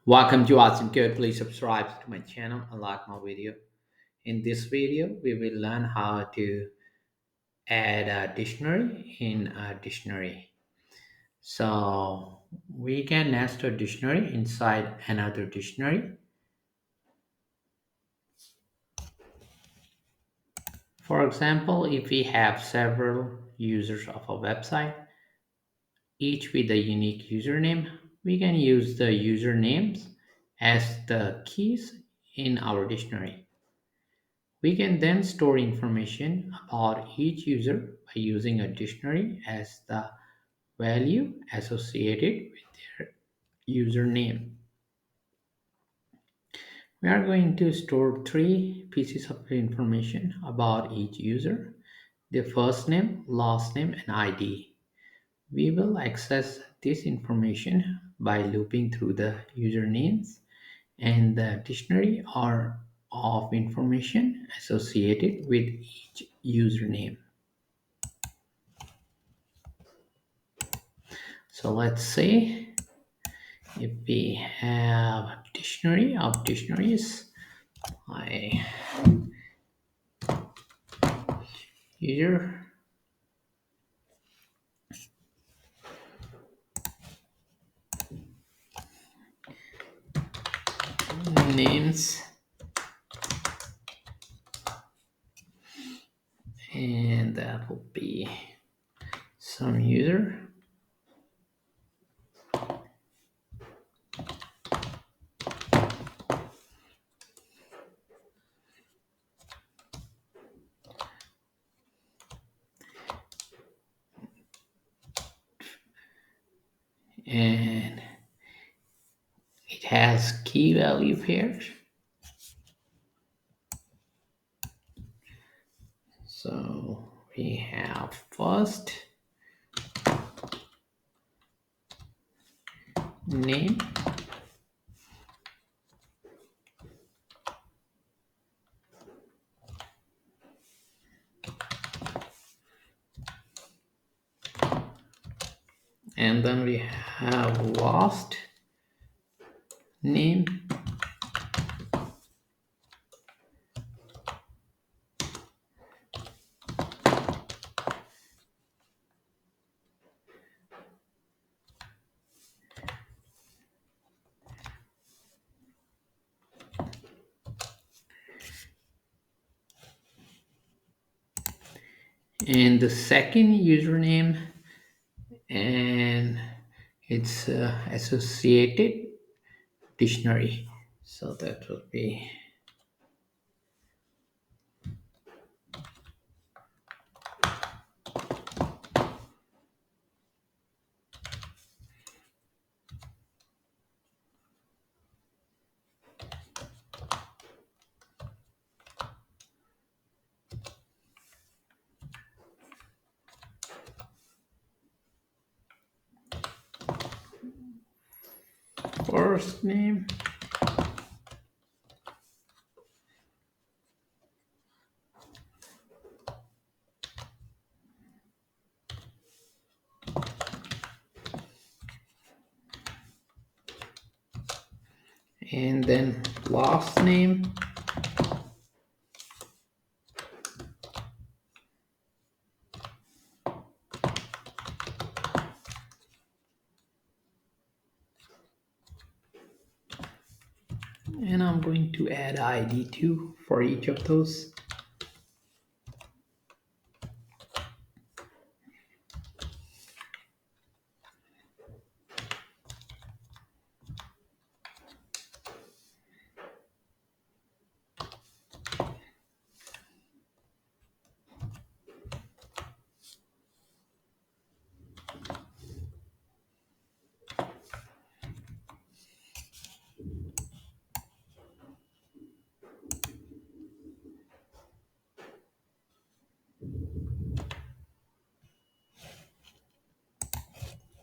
Welcome to Awesome Code. Please subscribe to my channel and like my video. In this video, we will learn how to add a dictionary in a dictionary. So we can nest a dictionary inside another dictionary. For example, if we have several users of a website, each with a unique username, we can use the usernames as the keys in our dictionary. We can then store information about each user by using a dictionary as the value associated with their username. We are going to store three pieces of information about each user: their first name, last name, and ID. We will access this information by looping through the usernames and the dictionary or of information associated with each username. So let's say if we have a dictionary of dictionaries, my user names, and that will be some user. And it has key value pairs. So we have first name, and then we have last name, and the second username, and its associated dictionary. So that will be first name, and then last name, and I'm going to add ID too for each of those.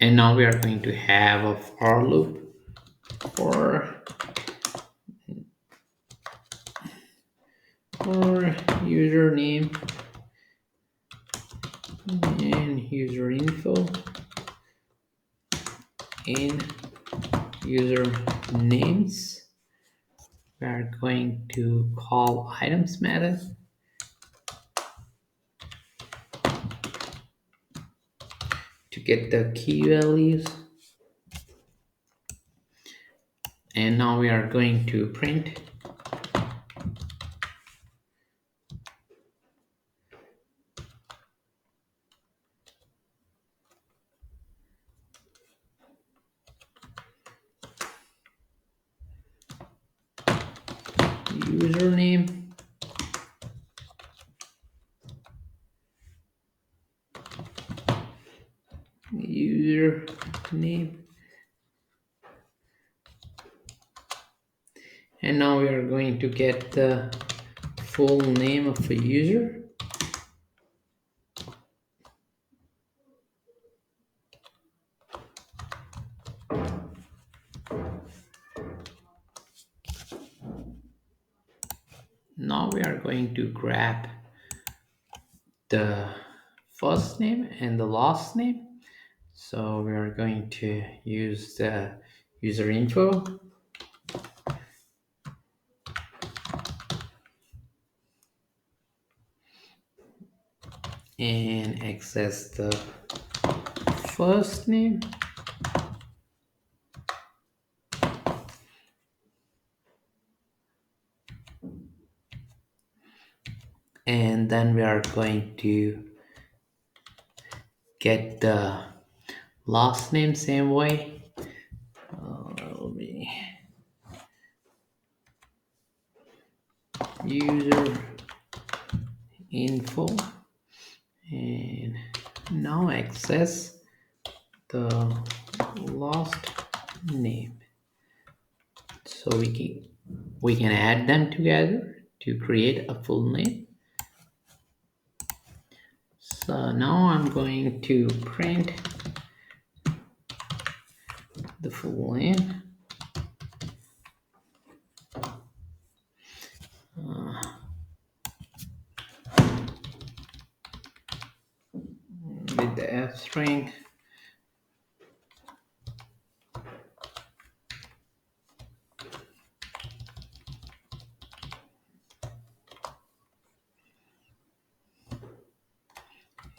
And now we are going to have a for loop for username and user info in user names. We are going to call items method to get the key values. And now we are going to print username, username, and now we are going to get the full name of a user. Now we are going to grab the first name and the last name. So we are going to use the user info and access the first name and then we are going to get the last name same way. That'll be user info and now access the last name. So we can add them together to create a full name. So now I'm going to print the full name. With the F string.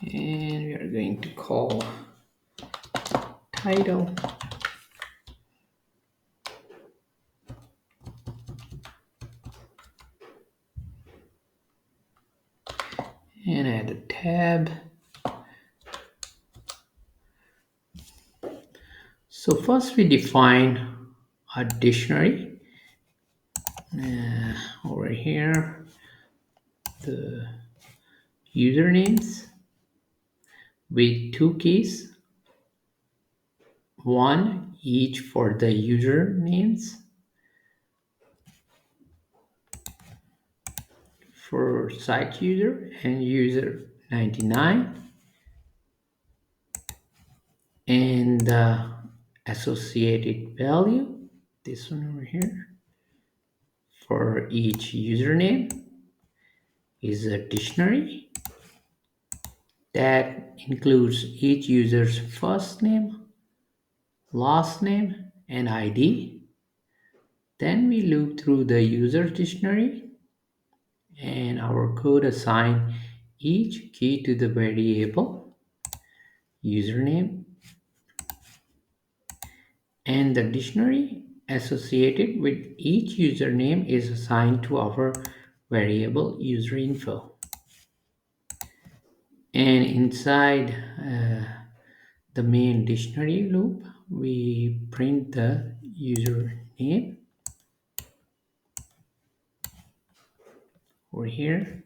And we are going to call title. And add a tab. So first we define a dictionary. Over here, the usernames with two keys, one each for the usernames for site user and user 99 and the associated value, this one over here, for each username is a dictionary that includes each user's first name, last name, and ID. Then we loop through the user dictionary and our code assign each key to the variable username and the dictionary associated with each username is assigned to our variable user info. And inside the main dictionary loop, we print the username over here.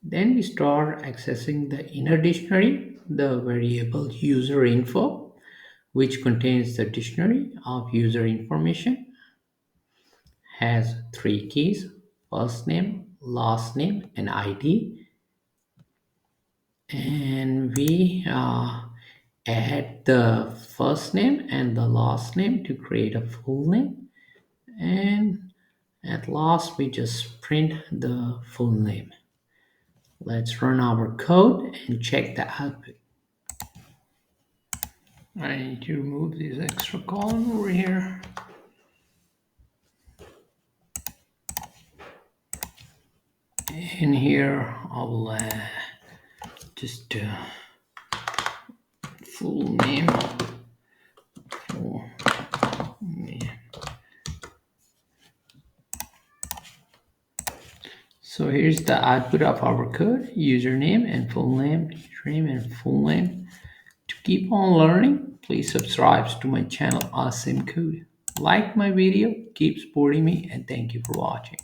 Then we start accessing the inner dictionary, the variable user info, which contains the dictionary of user information, has three keys, first name, last name, and ID. And we add the first name and the last name to create a full name. And at last, we just print the full name. Let's run our code and check the output. I need to remove this extra column over here. In here, I will just full name. Full name. So here's the output of our code: username and full name, username and full name. To keep on learning, please subscribe to my channel Awesome Code. Like my video, keep supporting me, and thank you for watching.